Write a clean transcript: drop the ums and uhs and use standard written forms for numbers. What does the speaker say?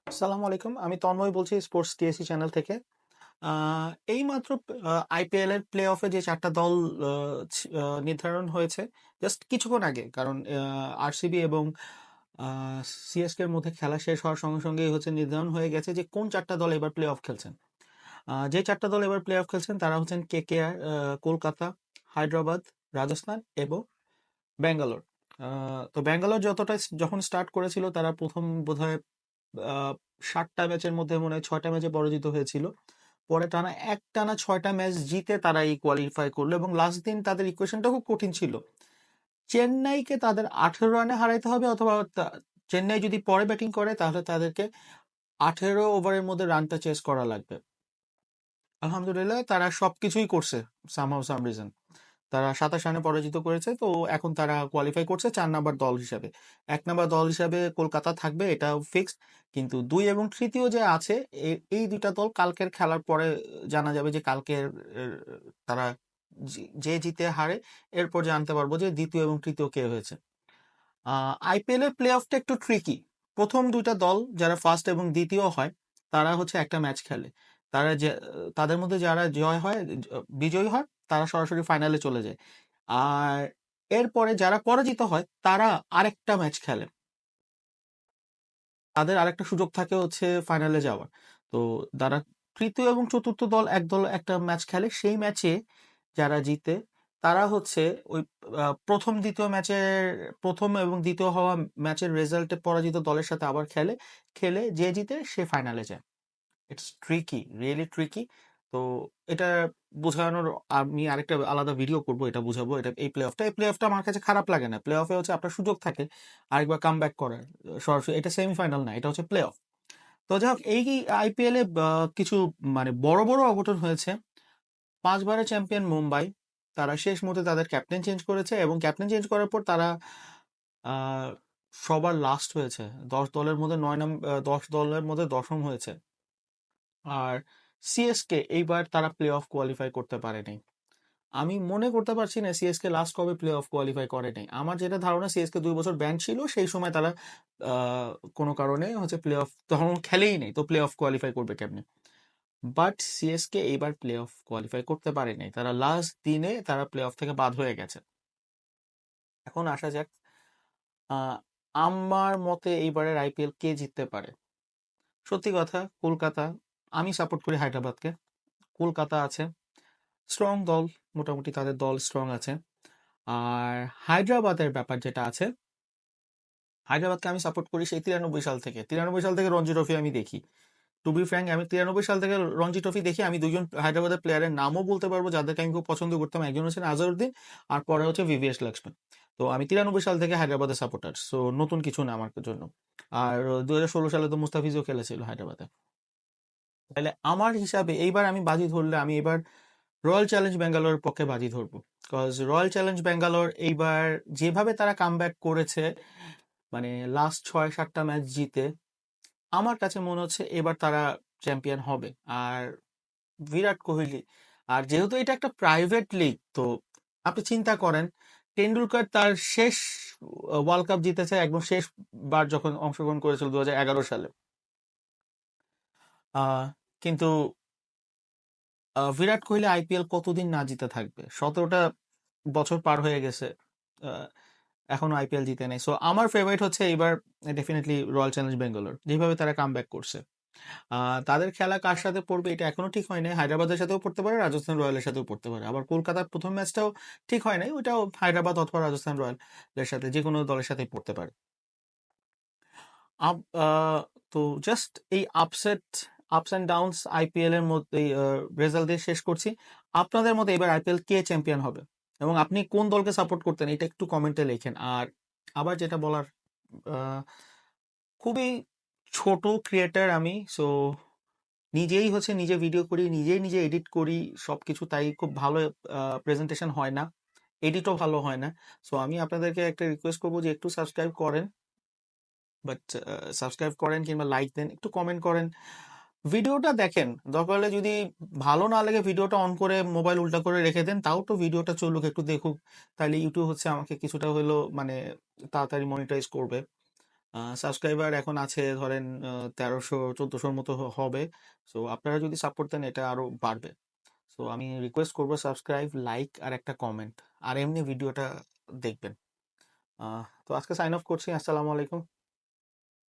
আসসালামু আলাইকুম। আমি তন্ময় বলছি স্পোর্টস টিএসসি চ্যানেল থেকে। এইমাত্র আইপিএল এর প্লে অফে যে ৪টা দল নির্ধারণ হয়েছে জাস্ট কিছুক্ষণ আগে। কারণ আরসিবি এবং সিএসকে এর মধ্যে খেলা শেষ হওয়ার সঙ্গে সঙ্গেই হচ্ছে নির্ধারণ হয়ে গেছে যে কোন ৪টা দল এবার প্লে অফ খেলছেন। যে ৪টা দল এবার প্লে অফ খেলছেন তারা হচ্ছেন কেকেআর, কলকাতা, হায়দ্রাবাদ, রাজস্থান এবং ব্যাঙ্গালোর। তো ব্যাঙ্গালোর যখন স্টার্ট করেছিল তারা প্রথম বোধহয় আহ 7টা ম্যাচের মধ্যে মনে হয় 6টা ম্যাচে পরাজিত হয়েছিল। পরে একটানা 6টা ম্যাচ জিতে তারা এই কোয়ালিফাই করলো এবং লাস্ট দিন তাদের ইকুয়েশনটা খুব কঠিন ছিল। চেন্নাইকে তাদের 18 রানে হারাইতে হবে, অথবা চেন্নাই যদি পরে ব্যাটিং করে তাহলে তাদেরকে 18 ওভারের মধ্যে রানটা চেস করা লাগবে। আলহামদুলিল্লাহ তারা সবকিছুই করছে। সামহাউ সাম রিজন তারা 27 রানে পরাজিত করেছে। তো এখন তারা কোয়ালিফাই করছে 4 নাম্বার দল হিসাবে। 1 নাম্বার দল হিসাবে কলকাতা থাকবে, এটা ফিক্সড। কিন্তু 2 এবং 3য় যে আছে, এই দুইটা দল কালকের খেলার পরে জানা যাবে যে কালকের তারা যে জিতে হারে, এরপর জানতে পারবো যে দ্বিতীয় এবং তৃতীয় কে হয়েছে। আইপিএল এর প্লে অফটা একটু ট্রিকি। প্রথম দুইটা দল যারা ফার্স্ট এবং দ্বিতীয় হয় তারা হচ্ছে একটা ম্যাচ খেলে। তারা যে তাদের মধ্যে যারা বিজয়ী হয় তারা সরাসরি ফাইনালে চলে যায়। আর এরপরে যারা পরাজিত হয় তারা আরেকটা ম্যাচ খেলে। তাদের আরেকটা সুযোগ থাকে হচ্ছে ফাইনালে যাওয়ার। তো যারা তৃতীয় এবং চতুর্থ দল এক দল একটা ম্যাচ খেলে, সেই ম্যাচে যারা জিতে তারা হচ্ছে ওই প্রথম দ্বিতীয় ম্যাচের প্রথম এবং দ্বিতীয় হওয়া ম্যাচের রেজাল্টে পরাজিত দলের সাথে আবার খেলে। খেলে যে জিতে সে ফাইনালে যায়। It's tricky, really tricky. তো এটা বোঝানোর আমি আরেকটা আলাদা ভিডিও করব, এটা বুঝাবো। এটা এই প্লে অফটা আমার কাছে খারাপ লাগে না। প্লে অফে হচ্ছে আপনার সুযোগ থাকে আরেকবার কাম ব্যাক করার। সরাসরি এটা সেমিফাইনাল না, এটা হচ্ছে প্লে অফ। তো যাই হোক, এই আইপিএল এ কিছু মানে বড় বড় অঘটন হয়েছে। 5বারের চ্যাম্পিয়ন মুম্বাই, তারা শেষ মুহূর্তে তাদের ক্যাপ্টেন চেঞ্জ করেছে এবং ক্যাপ্টেন চেঞ্জ করার পর তারা আহ, সবার লাস্ট হয়েছে। 10 দলের মধ্যে 10ম হয়েছে। আর সিএসকে এইবার তারা প্লে অফ কোয়ালিফাই করতে পারেনি। আমি মনে করতে পারছি না সিএসকে লাস্ট কবে প্লে অফ কোয়ালিফাই করে নাই। আমার যেটা ধারণা, সিএসকে 2 বছর ব্যান ছিল, সেই সময় তারা কোনো কারণে হচ্ছে প্লে অফ তখন খেলেই নেই, তো প্লে অফ কোয়ালিফাই করবে কেমনে। বাট সিএসকে এইবার প্লে অফ কোয়ালিফাই করতে পারে নাই, তারা লাস্ট দিনে তারা প্লে অফ থেকে বাদ হয়ে গেছে। এখন আসা যাক, আহ, আমার মতে এইবারের আইপিএল কে জিততে পারে। সত্যি কথা, কলকাতা। আমি সাপোর্ট করি হায়দ্রাবাদকে। কলকাতা আছে স্ট্রং দল, মোটামুটি তাদের দল স্ট্রং আছে। আর হায়দ্রাবাদের ব্যাপার যেটা আছে, হায়দ্রাবাদকে আমি সাপোর্ট করি সেই 93 সাল থেকে রঞ্জি ট্রফি আমি দেখি। টু বি ফ্র্যাঙ্ক, আমি 93 সাল থেকে রঞ্জি ট্রফি দেখি। আমি দুজন হায়দ্রাবাদের প্লেয়ারের নামও বলতে পারবো যাদেরকে আমি খুব পছন্দ করতাম। একজন হচ্ছেন আজহারউদ্দিন, আর পরে হচ্ছে ভিভিএস লক্ষ্মণ। তো আমি 93 সাল থেকে হায়দ্রাবাদের সাপোর্টার, সো নতুন কিছু না আমার জন্য। আর 2016 সালে তো মুস্তাফিজও খেলেছিল হায়দ্রাবাদে। তাহলে আমার হিসাবে এইবার আমি বাজি ধরলে আমি এবার রয়্যাল চ্যালেঞ্জ ব্যাঙ্গালোরের পক্ষে বাজি ধরবো। বিকজ রয়্যাল চ্যালেঞ্জ ব্যাঙ্গালোর এইবার যেভাবে তারা কামব্যাক করেছে, মানে লাস্ট 6-7টা ম্যাচ জিতে, আমার কাছে মনে হচ্ছে এবার তারা চ্যাম্পিয়ন হবে। আর বিরাট কোহলি, আর যেহেতু এটা একটা প্রাইভেট লিগ, তো আপনি চিন্তা করেন টেন্ডুলকার তার শেষ ওয়ার্ল্ড কাপ জিতেছে একদম শেষবার যখন অংশগ্রহণ করেছিল 2011 সালে। আহ, কিন্তু বিরাট কোহলি আইপিএল কতদিন না জিতে থাকবে? 17টা বছর পার হয়ে গেছে, আহ, এখনো আইপিএল জিতে নেই। সো আমার ফেভারিট হচ্ছে এবার ডেফিনেটলি রয়্যাল চ্যালেঞ্জ ব্যাঙ্গালোর, যেভাবে তারা কাম ব্যাক করছে। তাদের খেলা কার সাথে পড়বে এটা এখনো ঠিক হয় নাই। হায়দ্রাবাদের সাথেও পড়তে পারে, রাজস্থান রয়্যালের সাথেও পড়তে পারে। আবার কলকাতার প্রথম ম্যাচটাও ঠিক হয় নাই, ওইটাও হায়দ্রাবাদ অথবা রাজস্থান রয়্যালের সাথে যে কোনো দলের সাথে পড়তে পারে। আপ আহ, তো জাস্ট এই আপস অ্যান্ড ডাউনস আইপিএল এর মধ্যে রেজাল্ট দিয়ে শেষ করছি। আপনাদের মতে এবার আইপিএল কে চ্যাম্পিয়ন হবে এবং আপনি কোন দলকে সাপোর্ট করতেন, এটা একটু কমেন্টে লেখেন। আর আবার যেটা বলার, আহ, খুবই ছোট ক্রিয়েটার আমি, সো নিজেই হচ্ছে নিজে ভিডিও করি, নিজেই নিজে এডিট করি সবকিছু, তাই খুব ভালো প্রেজেন্টেশন হয় না, এডিটও ভালো হয় না। সো আমি আপনাদেরকে একটা রিকোয়েস্ট করবো যে একটু সাবস্ক্রাইব করেন, বাট সাবস্ক্রাইব করেন কিংবা লাইক দেন, একটু কমেন্ট করেন, ভিডিওটা দেখেন। দরকার হলে যদি ভালো না লাগে ভিডিওটা অন করে মোবাইল উল্টা করে রেখে দেন, তাও তো ভিডিওটা চলুক, একটু দেখুক। তাহলে ইউটিউব হচ্ছে আমাকে কিছুটা হলেও মানে তাড়াতাড়ি মনিটাইজ করবে। সাবস্ক্রাইবার এখন আছে ধরেন 1300-1400 মতো হবে। সো আপনারা যদি সাপোর্ট দেন এটা আরো বাড়বে। সো আমি রিকোয়েস্ট করব সাবস্ক্রাইব, লাইক আর একটা কমেন্ট, আর এমনি ভিডিওটা দেখবেন। তো আজকে সাইন অফ করছি। আসসালামু আলাইকুম।